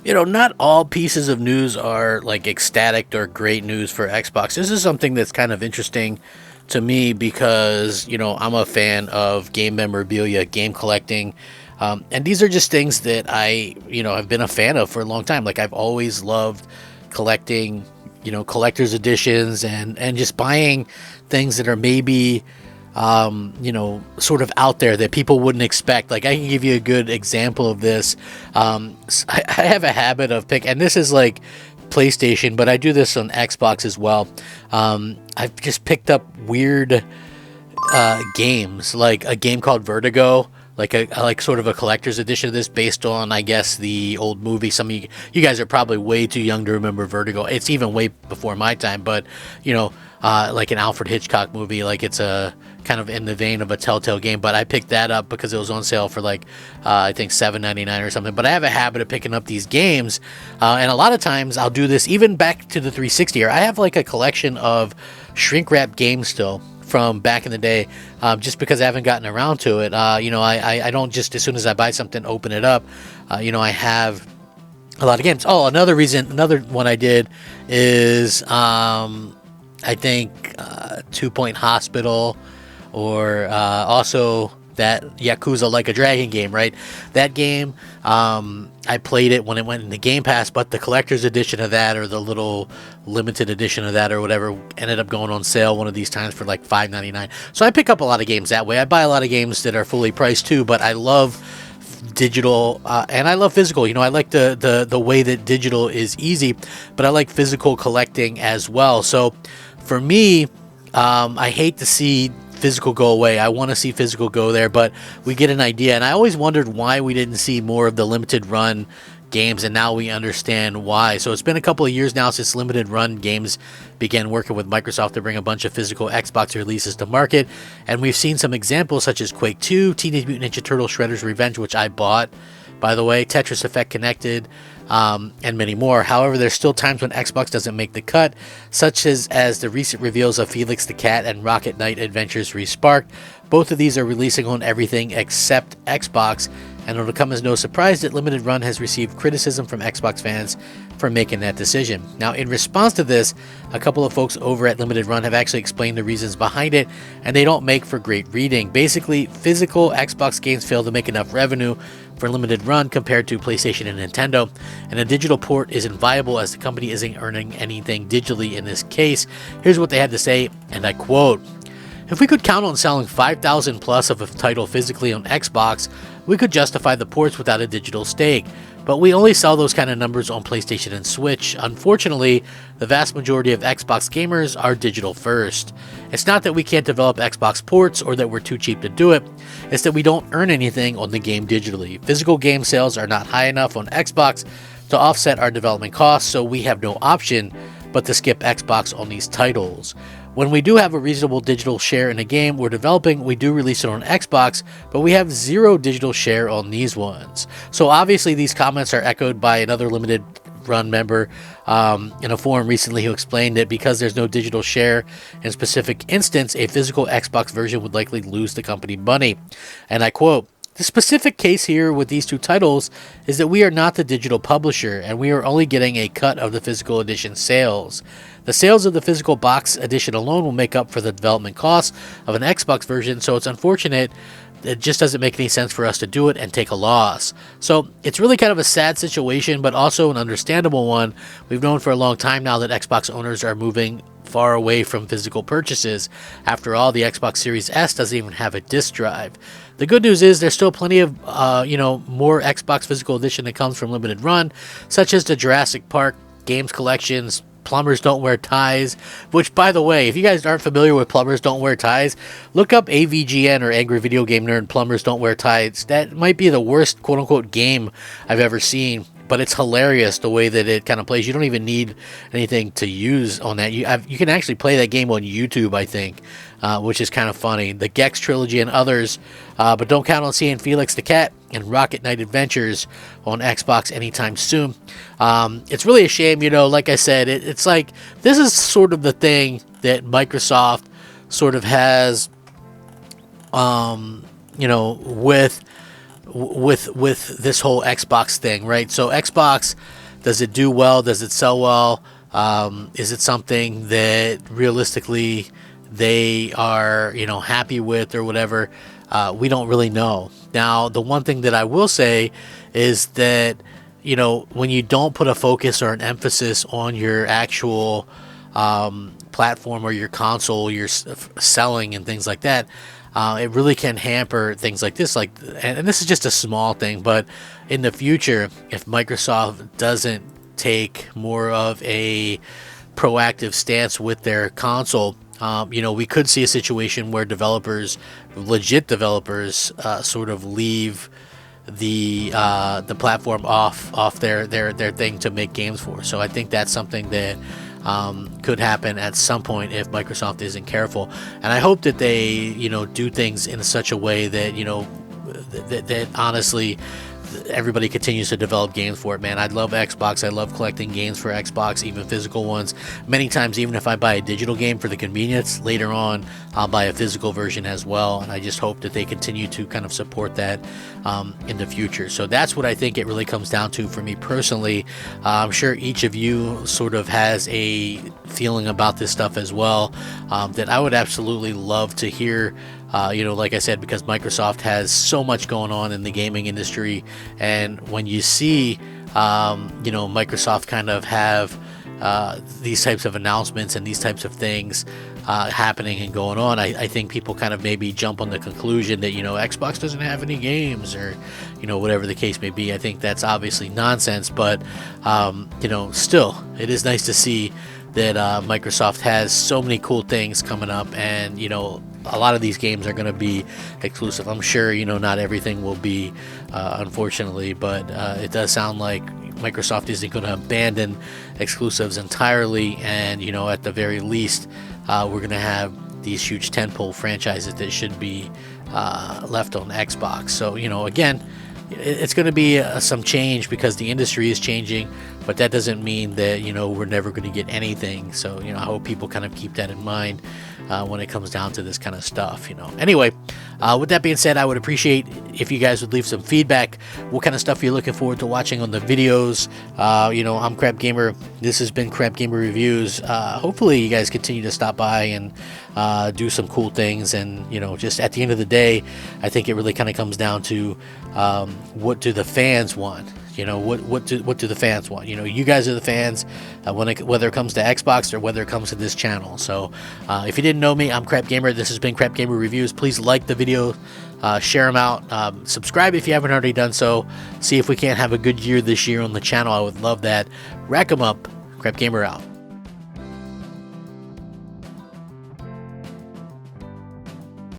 Not all pieces of news are like ecstatic or great news for Xbox. This is something that's kind of interesting to me because, I'm a fan of game memorabilia, game collecting. And these are just things that I, have been a fan of for a long time. Like I've always loved collecting, collector's editions and just buying things that are maybe sort of out there that people wouldn't expect. Like I can give you a good example of this. I have a habit of and this is like PlayStation, but I do this on Xbox as well. I've just picked up weird games, like a game called Vertigo, like sort of a collector's edition of this based on, I guess, the old movie. Some of you guys are probably way too young to remember Vertigo. It's even way before my time, but like an Alfred Hitchcock movie, like it's a kind of in the vein of a Telltale game. But I picked that up because it was on sale for like I think $7.99 or something. But I have a habit of picking up these games, and a lot of times I'll do this even back to the 360 era. I have like a collection of shrink wrap games still from back in the day, just because I haven't gotten around to it. I don't just as soon as I buy something open it up. I have a lot of games. Oh, another one I did is I think 2 Point Hospital, or also that Yakuza Like a Dragon game, right? That game, I played it when it went into Game Pass, but the collector's edition of that, or the little limited edition of that, or whatever, ended up going on sale one of these times for like $5.99. So I pick up a lot of games that way. I buy a lot of games that are fully priced too, but I love digital and I love physical. I like the way that digital is easy, but I like physical collecting as well. So for me, I hate to see physical go away. I want to see physical go there, but we get an idea. And I always wondered why we didn't see more of the limited run games, and now we understand why. So it's been a couple of years now since limited run games began working with Microsoft to bring a bunch of physical Xbox releases to market, and we've seen some examples such as Quake 2, Teenage Mutant Ninja Turtles Shredder's Revenge, which I bought, by the way, Tetris Effect Connected, and many more. However, there's still times when Xbox doesn't make the cut, such as the recent reveals of Felix the Cat and Rocket Knight Adventures Resparked. Both of these are releasing on everything except Xbox, and it'll come as no surprise that Limited Run has received criticism from Xbox fans for making that decision. Now, in response to this, a couple of folks over at Limited Run have actually explained the reasons behind it, and they don't make for great reading. Basically, physical Xbox games fail to make enough revenue for Limited Run compared to PlayStation and Nintendo, and a digital port isn't viable as the company isn't earning anything digitally in this case. Here's what they had to say, and I quote: "If we could count on selling 5,000 plus of a title physically on Xbox, we could justify the ports without a digital stake. But we only sell those kind of numbers on PlayStation and Switch. Unfortunately, the vast majority of Xbox gamers are digital first. It's not that we can't develop Xbox ports or that we're too cheap to do it. It's that we don't earn anything on the game digitally. Physical game sales are not high enough on Xbox to offset our development costs, so we have no option but to skip Xbox on these titles. When we do have a reasonable digital share in a game we're developing, we do release it on Xbox, but we have zero digital share on these ones." So obviously these comments are echoed by another Limited Run member in a forum recently who explained that because there's no digital share in a specific instance, a physical Xbox version would likely lose the company money. And I quote: "The specific case here with these two titles is that we are not the digital publisher, and we are only getting a cut of the physical edition sales. The sales of the physical box edition alone will make up for the development costs of an Xbox version, so it's unfortunate. It just doesn't make any sense for us to do it and take a loss." So it's really kind of a sad situation, but also an understandable one. We've known for a long time now that Xbox owners are moving far away from physical purchases. After all, the Xbox Series S doesn't even have a disc drive. The good news is there's still plenty of, more Xbox physical edition that comes from Limited Run, such as the Jurassic Park games collections, Plumbers Don't Wear Ties, which, by the way, if you guys aren't familiar with Plumbers Don't Wear Ties, look up AVGN or Angry Video Game Nerd Plumbers Don't Wear Ties. That might be the worst quote-unquote game I've ever seen, but it's hilarious the way that it kind of plays. You don't even need anything to use on that. You can actually play that game on YouTube, I think, which is kind of funny. The Gex Trilogy and others, but don't count on seeing Felix the Cat and Rocket Knight Adventures on Xbox anytime soon. It's really a shame, like I said, it's like this is sort of the thing that Microsoft sort of has, with this whole Xbox thing, right? So Xbox Does it do well? Does it sell well? Is it something that realistically they are, happy with or whatever? We don't really know. Now, the one thing that I will say is that, when you don't put a focus or an emphasis on your actual platform or your console you're selling and things like that, it really can hamper things like this. And this is just a small thing, but in the future, if Microsoft doesn't take more of a proactive stance with their console, we could see a situation where legit developers, sort of leave the platform off their thing to make games for. So I think that's something that could happen at some point if Microsoft isn't careful. And I hope that they do things in such a way that that honestly everybody continues to develop games for it, man. I love Xbox. I love collecting games for Xbox, even physical ones. Many times, even if I buy a digital game for the convenience, later on I'll buy a physical version as well. And I just hope that they continue to kind of support that in the future. So that's what I think it really comes down to for me personally. I'm sure each of you sort of has a feeling about this stuff as well, that I would absolutely love to hear. Like I said, because Microsoft has so much going on in the gaming industry, and when you see, Microsoft kind of have these types of announcements and these types of things happening and going on, I think people kind of maybe jump on the conclusion that, Xbox doesn't have any games or, whatever the case may be. I think that's obviously nonsense, but, still, it is nice to see that Microsoft has so many cool things coming up, and, a lot of these games are going to be exclusive. I'm sure, not everything will be, unfortunately, but it does sound like Microsoft isn't going to abandon exclusives entirely, and, at the very least, we're going to have these huge tentpole franchises that should be left on Xbox. So, again, it's going to be some change because the industry is changing, but that doesn't mean that, we're never going to get anything. So, I hope people kind of keep that in mind when it comes down to this kind of stuff, Anyway, with that being said, I would appreciate if you guys would leave some feedback. What kind of stuff you're looking forward to watching on the videos? I'm Crap Gamer. This has been Crap Gamer Reviews. Hopefully you guys continue to stop by and do some cool things. And, just at the end of the day, I think it really kind of comes down to what do the fans want? What do the fans want? You guys are the fans, whether it comes to Xbox or whether it comes to this channel. So if you didn't know me, I'm Crap Gamer. This has been Crap Gamer Reviews. Please like the video, share them out, subscribe if you haven't already done so. See if we can't have a good year this year on the channel. I would love that. Rack 'em up. Crap Gamer out.